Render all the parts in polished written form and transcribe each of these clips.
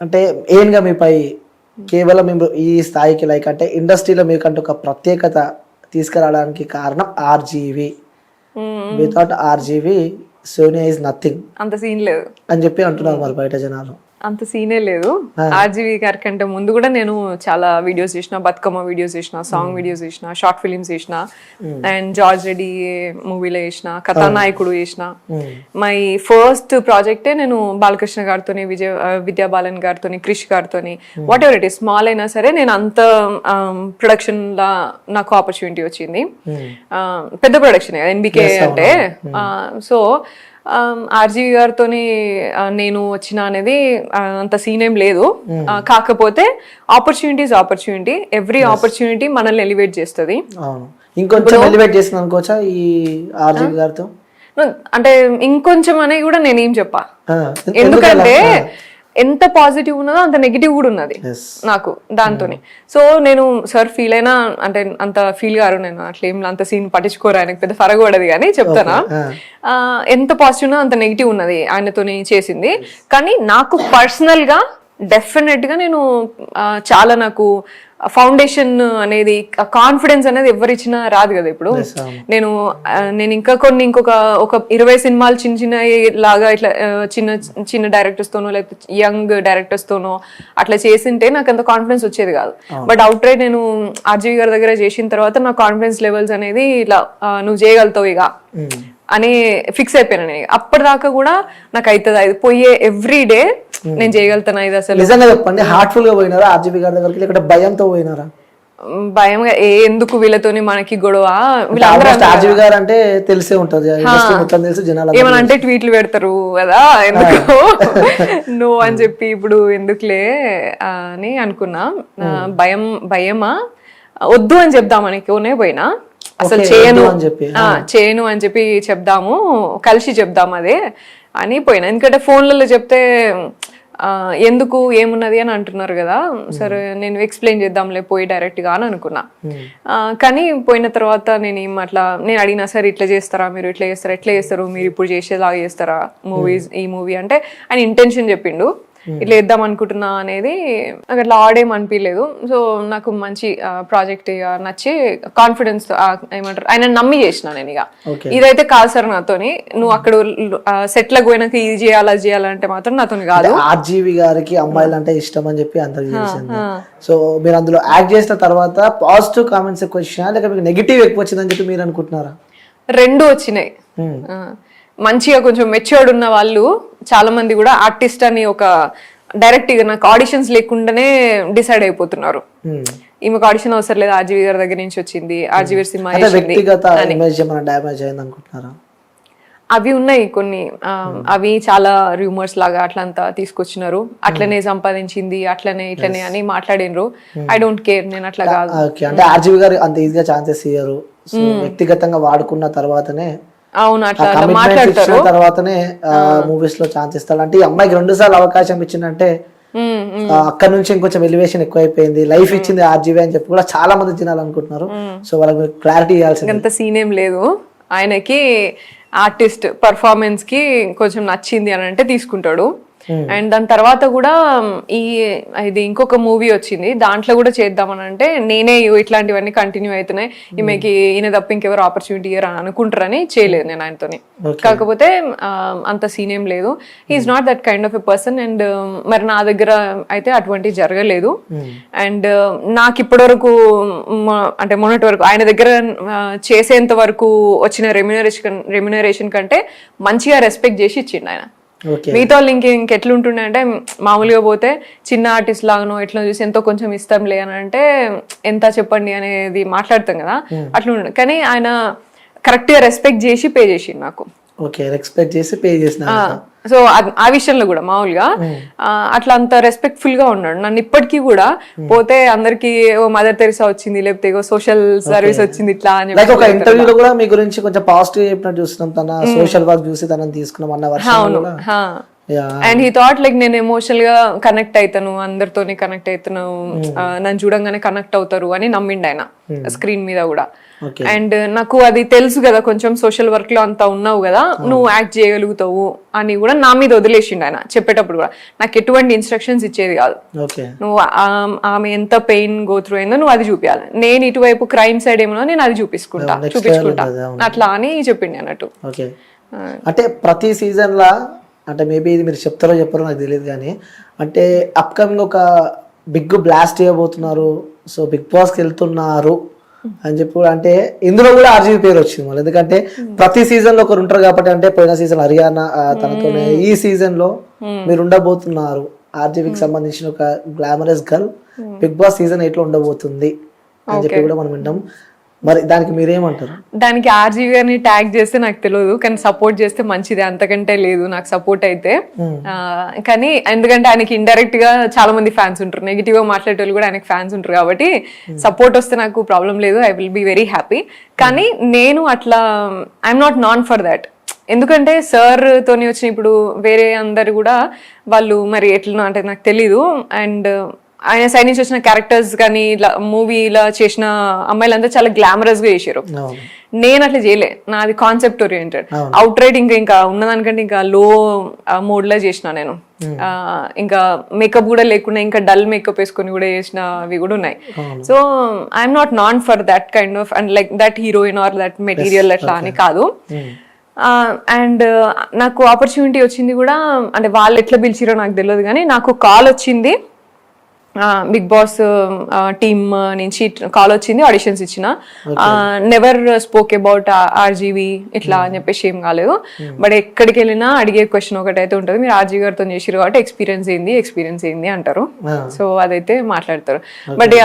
అంటే ఏంగా మీపై కేవలం మేము ఈ స్థాయికి లైక్ అంటే ఇండస్ట్రీలో మీకంటూ ఒక ప్రత్యేకత తీసుకురావడానికి కారణం RGV. Without RGV Sonia is nothing అంత సీన్ లేదు అని చెప్పి అంటున్నారు మరి బయట జనాలు. అంత సీనే లేదు. ఆర్జీవి గారి కంటే ముందు కూడా నేను చాలా వీడియోస్ చేసిన, బతుకమ్మ వీడియోస్ చేసిన, సాంగ్ వీడియోస్ చేసిన, షార్ట్ ఫిలిమ్స్ చేసిన, అండ్ జార్జ్ రెడ్డి మూవీలో చేసిన, కథానాయకుడు చేసిన. మై ఫస్ట్ ప్రాజెక్టే నేను బాలకృష్ణ గారితో, విద్యా బాలన్ గారితో, క్రిష్ గారితో, what ever it is small అయినా సరే నేను అంత ప్రొడక్షన్ లా నాకు ఆపర్చునిటీ వచ్చింది. పెద్ద ప్రొడక్షన్ ఎన్బికే అంటే. సో ఆర్జీవి గారితో నేను వచ్చిన అనేది అంత సీన్ ఏం లేదు. కాకపోతే ఆపర్చునిటీ ఎవ్రీ ఆపర్చునిటీ మనల్ని ఎలివేట్ చేస్తుంది. ఇంకొంచెం ఎలివేట్ చేసింది అనుకోవచ్చా ఈ ఆర్జీవి గారితో? అంటే ఇంకొంచెం అనేది కూడా నేనేం చెప్పా, ఎందుకంటే ఎంత పాజిటివ్ ఉన్నదో అంత నెగిటివ్ కూడా ఉన్నది నాకు దాంతోనే. సో నేను సార్ ఫీల్ అయినా అంటే అంత ఫీల్ గారు, నేను అట్లా ఏం అంత సీన్ పట్టించుకోరు, ఆయనకు పెద్ద ఫరక పడదు. కానీ చెప్తానా, ఎంత పాజిటివ్ ఉన్నదో అంత నెగిటివ్ ఉన్నది ఆయనతోని చేసింది. కానీ నాకు పర్సనల్ గా డెఫినెట్ గా నేను చాలా నాకు ఫౌండేషన్ అనేది, కాన్ఫిడెన్స్ అనేది ఎవరిచ్చినా రాదు కదా. ఇప్పుడు నేను ఇంకొక 20 సినిమాలు చిన్న చిన్న లాగా ఇట్లా చిన్న చిన్న డైరెక్టర్స్ తోనో లేకపోతే యంగ్ డైరెక్టర్స్ తోనో అట్లా చేసింటే నాకు అంత కాన్ఫిడెన్స్ వచ్చేది కాదు. బట్ అవుట్ రైట్ నేను ఆర్జీవి గారి దగ్గర చేసిన తర్వాత నా కాన్ఫిడెన్స్ లెవెల్స్ అనేది ఇట్లా నువ్వు చేయగలుగుతావు ఇక అని ఫిక్స్ అయిపోయాను. నేను అప్పటిదాకా కూడా నాకు అవుతుంది అది పోయే ఎవ్రీ డే నేను చేయగలుగుతాను ఇది. అసలు నిజంగా చెప్పండి, హార్ట్ఫుల్ గా పోయినారా ఆర్జీవి గారి దగ్గరికి, లేకపోతే భయంతో పోయినారా? భయంగా ఎందుకు వీళ్ళతోని మనకి గొడవ, ఆర్జీవి గారు అంటే తెలిసే ఉంటది, ఏమనంటే ట్వీట్లు పెడతారు కదా, ఎందుకు నో అని చెప్పి ఇప్పుడు ఎందుకులే అని అనుకున్నా. భయమా వద్దు అని చెప్దామని కోనే పోయినా, అసలు చేయను అని చెప్పి చెప్దాము, కలిసి చెప్దాం అదే అని పోయినా. ఎందుకంటే ఫోన్లలో చెప్తే ఎందుకు ఏమున్నది అని అంటున్నారు కదా, సరే నేను ఎక్స్ప్లెయిన్ చేద్దాంలే పోయి డైరెక్ట్ గా అని అనుకున్నా. కానీ పోయిన తర్వాత నేను అడిగినా, సరే ఇట్లా చేస్తారా మీరు, ఎట్లా చేస్తారు మీరు, ఇప్పుడు చేసేలాగా చేస్తారా ఈ మూవీ అంటే ఆయన ఇంటెన్షన్ చెప్పిండు, ఇట్లా వేద్దాం అనుకుంటున్నా అనేది. నాకు అట్లా ఆడేం అనిపించలేదు. సో నాకు మంచి ప్రాజెక్ట్ నచ్చి కాన్ఫిడెన్స్ ఏమంటారు ఆయన నమ్మి చేసిన నేను. ఇక ఇదైతే కాదు సార్ నాతోని, నువ్వు అక్కడ సెట్లకు పోయినాక ఇది చేయాలి అది చేయాలంటే మాత్రం నాతోని కాదు. ఆర్జీవి గారికి అమ్మాయిలు అంటే ఇష్టం అని చెప్పి అందరికి తెలిసింది. సో మీరు అందులో యాక్ట్ చేసిన తర్వాత పాజిటివ్ కామెంట్స్ ఎక్కువ వచ్చినా లేక మీకు నెగిటివ్ ఎక్కువ వచ్చిందని చెప్పి మీరు అనుకుంటున్నారా? రెండు వచ్చినాయి. మంచిగా కొంచెం మెచ్యూర్డ్ ఉన్న వాళ్ళు చాలా మంది కూడా ఆర్టిస్ట్ అని ఒక డైరెక్ట్ గా నాకు ఆడిషన్స్ లేకుండానే డిసైడ్ అయిపోతున్నారు, ఈమెకు ఆడిషన్ అవసరం లేదు, ఆర్జీవి గారి దగ్గర నుంచి వచ్చింది, ఆర్జీవి సినిమా అవి ఉన్నాయి కొన్ని. అవి చాలా రూమర్స్ లాగా అట్లంతా తీసుకొచ్చినారు, అట్లనే సంపాదించింది అట్లనే ఇట్లనే అని మాట్లాడినరు. ఐ డోంట్ కేర్, నేను అట్లా కాదు. అంటే ఆర్జీవి గారు అంత ఈజీగా ఛాన్సెస్ ఇయ్యరు, వ్యక్తిగతంగా వాడుకున్న తర్వాతనే అవును అట్లా మాట్లాడతారు, తర్వాతనే మూవీస్ లో ఛాన్స్ ఇస్తారు. అంటే ఈ అమ్మాయికి 2 సార్లు అవకాశం ఇచ్చిందంటే అక్కడ నుంచి ఇంకొంచెం ఎలివేషన్ ఎక్కువ అయిపోయింది, లైఫ్ ఇచ్చింది ఆర్జీవి అని చెప్పి కూడా చాలా మంది జనాలు అనుకుంటున్నారు. సో వాళ్ళకి క్లారిటీ ఇవ్వాల్సింది. అంత సీన్ ఏం లేదు, ఆయనకి ఆర్టిస్ట్ పర్ఫార్మెన్స్ కి కొంచెం నచ్చింది అని అంటే తీసుకుంటాడు. అండ్ దాని తర్వాత కూడా ఇది ఇంకొక మూవీ వచ్చింది, దాంట్లో కూడా చేద్దామని అంటే నేనే ఇట్లాంటివన్నీ కంటిన్యూ అవుతున్నాయి, ఈమెకి ఈయన తప్ప ఇంకెవరు ఆపర్చునిటీ ఇయ్యరు అని అనుకుంటారని చేయలేదు నేను ఆయనతోని. కాకపోతే అంత సీన్ ఏం లేదు, he is not that kind of a person. And మరి నా దగ్గర అయితే అటువంటివి జరగలేదు. అండ్ నాకు ఇప్పటి వరకు అంటే మొన్నటి వరకు ఆయన దగ్గర చేసేంత వరకు వచ్చిన రెమ్యునరేషన్ కంటే మంచిగా రెస్పెక్ట్ చేసి ఇచ్చిండు ఆయన. మిగతా వాళ్ళు ఇంకెట్లుంటుండే అంటే మామూలుగా పోతే చిన్న ఆర్టిస్ట్ లాగానో ఎట్లా చూసి ఎంతో కొంచెం ఇస్తాంలే అని అంటే ఎంత చెప్పండి అనేది మాట్లాడతాం కదా, అట్లా ఉండే. కానీ ఆయన కరెక్ట్ గా రెస్పెక్ట్ చేసి పే చేసిండు నాకు. సో ఆ విషయంలో కూడా మామూలుగా అట్లా అంత రెస్పెక్ట్ఫుల్ గా ఉన్నాడు. నన్ను ఇప్పటికీ కూడా పోతే అందరికి మదర్ తెరిసా వచ్చింది లేకపోతే సోషల్ సర్వీస్ వచ్చింది ఇట్లా అని. ఒక ఇంటర్వ్యూలో కూడా మీ గురించి కొంచెం పాజిటివ్ చెప్పినట్టు చూస్తున్నాం, తన సోషల్ వర్క్ చూసి తనని తీసుకున్నాం అన్న వర్షం. అండ్ హీ థాట్ లైక్ నేను ఎమోషనల్ గా కనెక్ట్ అవుతాను, అందరితోని కనెక్ట్ అవుతాను, నన్ను చూడంగానే కనెక్ట్ అవుతారు అని నమ్మిండు ఆయన స్క్రీన్ మీద కూడా. అండ్ నాకు అది తెలుసు కదా, కొంచెం సోషల్ వర్క్ లో అంతా ఉన్నావు కదా, నువ్వు యాక్ట్ చేయగలుగుతావు అని కూడా నా మీద వదిలేసిండు ఆయన చెప్పేటప్పుడు కూడా. నాకు ఎటువంటి ఇన్స్ట్రక్షన్స్ ఇచ్చేది కాదు, నువ్వు ఆమె ఎంత పెయిన్ గో త్రూ అయిందో నువ్వు అది చూపించాలి, నేను ఇటువైపు క్రైమ్ సైడ్ ఏమో నేను అది చూపించుకుంటా అట్లా అని చెప్పిండి అన్నట్టు. అంటే ప్రతి సీజన్ లా, అంటే మేబీ ఇది మీరు చెప్తారో చెప్పారో నాకు తెలియదు కానీ, అంటే అప్కమింగ్ ఒక బిగ్ బ్లాస్ట్ చేయబోతున్నారు, సో బిగ్ బాస్కి వెళ్తున్నారు అని చెప్పి కూడా, అంటే ఇందులో కూడా ఆర్జీవి పేరు వచ్చింది మళ్ళీ, ఎందుకంటే ప్రతి సీజన్ లో ఒకరు ఉంటారు కాబట్టి. అంటే పోయిన సీజన్ హరియానా తనతోనే, ఈ సీజన్ లో మీరు ఉండబోతున్నారు, ఆర్జీవికి సంబంధించిన ఒక glamorous girl Bigg Boss season 8 లో ఉండబోతుంది అని చెప్పి కూడా మనం వింటాం. మరి దానికి మీరేమంటారు? దానికి ఆర్జీవి గారిని ట్యాగ్ చేస్తే నాకు తెలియదు, కానీ సపోర్ట్ చేస్తే మంచిది, అంతకంటే లేదు నాకు సపోర్ట్ అయితే. కానీ ఎందుకంటే ఆయనకి ఇండైరెక్ట్ గా చాలా మంది ఫ్యాన్స్ ఉంటారు, నెగిటివ్ గా మాట్లాడే వాళ్ళు కూడా ఆయనకి ఫ్యాన్స్ ఉంటారు కాబట్టి సపోర్ట్ వస్తే నాకు ప్రాబ్లం లేదు, I will be very happy. కానీ నేను అట్లా I'm not non for that, ఎందుకంటే సార్ తోని వచ్చిన ఇప్పుడు వేరే అందరు కూడా వాళ్ళు మరి ఎట్లా అంటే నాకు తెలీదు. అండ్ ఆయన సైడ్ నుంచి వచ్చిన క్యారెక్టర్స్ కానీ ఇలా మూవీలా చేసిన అమ్మాయిలంతా చాలా గ్లామరస్ గా చేశారు, నేను అట్లా చేయలే, నాది కాన్సెప్ట్ ఓరియంటెడ్. అవుట్ రైట్ ఇంకా ఉన్నదానికంటే ఇంకా లో మోడ్ లా చేసిన నేను, ఇంకా మేకప్ కూడా లేకుండా ఇంకా డల్ మేకప్ వేసుకొని కూడా చేసినవి కూడా ఉన్నాయి. So I'm not non for that kind of and like that heroine or that material అట్లా అని కాదు. అండ్ నాకు ఆపర్చునిటీ వచ్చింది కూడా, అంటే వాళ్ళు ఎట్లా పిలిచిరో నాకు తెలియదు కానీ నాకు కాల్ వచ్చింది, బిగ్ బాస్ టీమ్ నుంచి కాల్ వచ్చింది, ఆడిషన్స్ ఇచ్చిన. నెవర్ స్పోక్ అబౌట్ ఆర్జీవి ఇట్లా అని చెప్పేసి ఏం కాలేదు. బట్ ఎక్కడికి వెళ్ళినా అడిగే క్వశ్చన్ ఒకటైతే ఉంటుంది, మీరు ఆర్జీవి గారితో చేసిరు కాబట్టి ఎక్స్పీరియన్స్ ఏంది అంటారు. సో అదైతే మాట్లాడతారు. బట్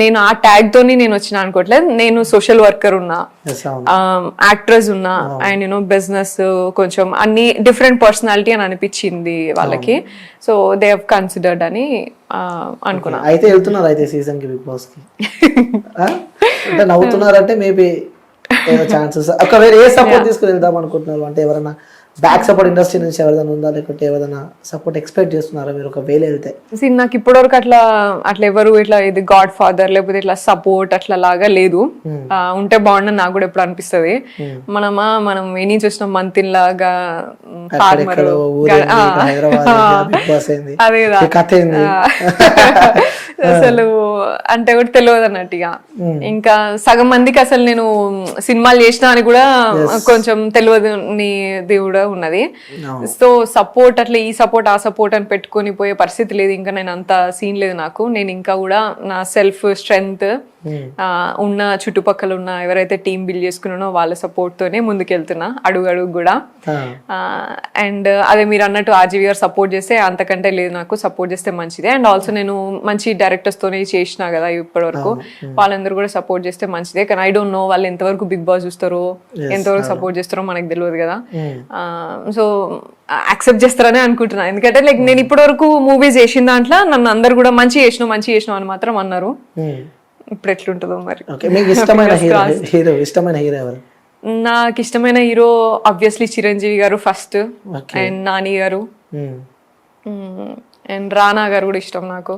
నేను ఆ ట్యాగ్ తోని నేను వచ్చిన అనుకోవట్లేదు, నేను సోషల్ వర్కర్ ఉన్నా, యాక్ట్రెస్ ఉన్నా, అండ్ యూనో బిజినెస్ కొంచెం అన్ని డిఫరెంట్ పర్సనాలిటీ అని అనిపించింది వాళ్ళకి. సో దే హావ్ కన్సిడర్డ్ అని అనుకున్నా. అయితే వెళ్తున్నారు అయితే సీజన్ కి బిగ్ బాస్ కి, అంటే నవ్వుతున్నారంటే మేబీ ఛాన్సెస్. ఒకవేళ ఏ సపోర్ట్ తీసుకుని వెళ్దాం అనుకుంటున్నారు, అంటే ఎవరైనా బ్యాక్ సపోర్ట్ ఇండస్ట్రీ నుంచి ఎవరైనా ఉందా, లేకపోతే ఎవరైనా సపోర్ట్ ఎక్స్పెక్ట్ చేస్తున్నారా మీరు ఒకవేళ వెళ్తే? నాకు ఇప్పటివరకు అట్లా ఎవరు ఇట్లా ఇది గాడ్ ఫాదర్ లేకపోతే ఇట్లా సపోర్ట్ అట్లా లాగా లేదు. ఉంటే బాగుండని నాకు కూడా ఎప్పుడు అనిపిస్తుంది. మనం ఏ నుంచి వచ్చిన మంతిన్ లాగా ఫార్మర్, అదే అసలు అంటే కూడా తెలియదు అన్నట్టుగా. ఇంకా సగం మందికి అసలు నేను సినిమాలు చేసిన అని కూడా కొంచెం తెలియదు దేవుడు ఉన్నది. సో సపోర్ట్ అట్లా ఈ సపోర్ట్ ఆ సపోర్ట్ అని పెట్టుకొని పోయే పరిస్థితి లేదు, ఇంకా నేను అంత సీన్ లేదు నాకు. నేను ఇంకా కూడా నా సెల్ఫ్ స్ట్రెంగ్త్ ఉన్న చుట్టుపక్కల ఉన్న ఎవరైతే టీమ్ బిల్డ్ చేసుకున్నానో వాళ్ళ సపోర్ట్ తోనే ముందుకెళ్తున్నా అడుగు అడుగు కూడా. అండ్ అదే మీరు అన్నట్టు ఆర్జీవి గారు సపోర్ట్ చేస్తే అంతకంటే లేదు, నాకు సపోర్ట్ చేస్తే మంచిదే. అండ్ ఆల్సో నేను మంచి డైరెక్టర్స్ తోనే చేసినా కదా ఇప్పటి వరకు, వాళ్ళందరూ కూడా సపోర్ట్ చేస్తే మంచిదే. కానీ ఐ డోంట్ నో వాళ్ళు ఎంతవరకు బిగ్ బాస్ చూస్తారో ఎంతవరకు సపోర్ట్ చేస్తారో మనకు తెలియదు కదా. సో యాక్సెప్ట్ చేస్తారని అనుకుంటున్నా, ఎందుకంటే లైక్ నేను ఇప్పటి వరకు మూవీస్ చేసిన దాంట్లో నన్ను అందరు కూడా మంచి చేసినావు అని మాత్రం అన్నారు. ఇప్పుడు ఎట్లుంటుందో మరి. నాకు ఇష్టమైన హీరో ఆబ్వియస్లీ చిరంజీవి గారు ఫస్ట్, అండ్ నాని గారు, అండ్ రానా గారు కూడా ఇష్టం నాకు.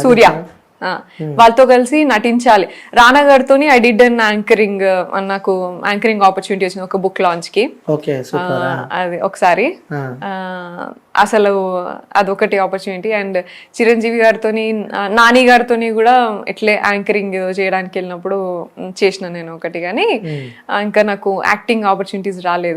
సూర్య, వాళ్ళతో కలిసి నటించాలి. రానా గారితో ఐ డిడ్ అన్ యాంకరింగ్, నాకు యాంకరింగ్ ఆపర్చునిటీ వచ్చింది ఒక బుక్ లాంచ్ కి, అది ఒకసారి. అసలు అదొకటి ఆపర్చునిటీ. అండ్ చిరంజీవి గారితో నాని గారితో కూడా ఇట్లే యాంకరింగ్ చేయడానికి వెళ్ళినప్పుడు చేసిన నేను ఒకటి, కానీ ఇంకా నాకు యాక్టింగ్ ఆపర్చునిటీస్ రాలేదు.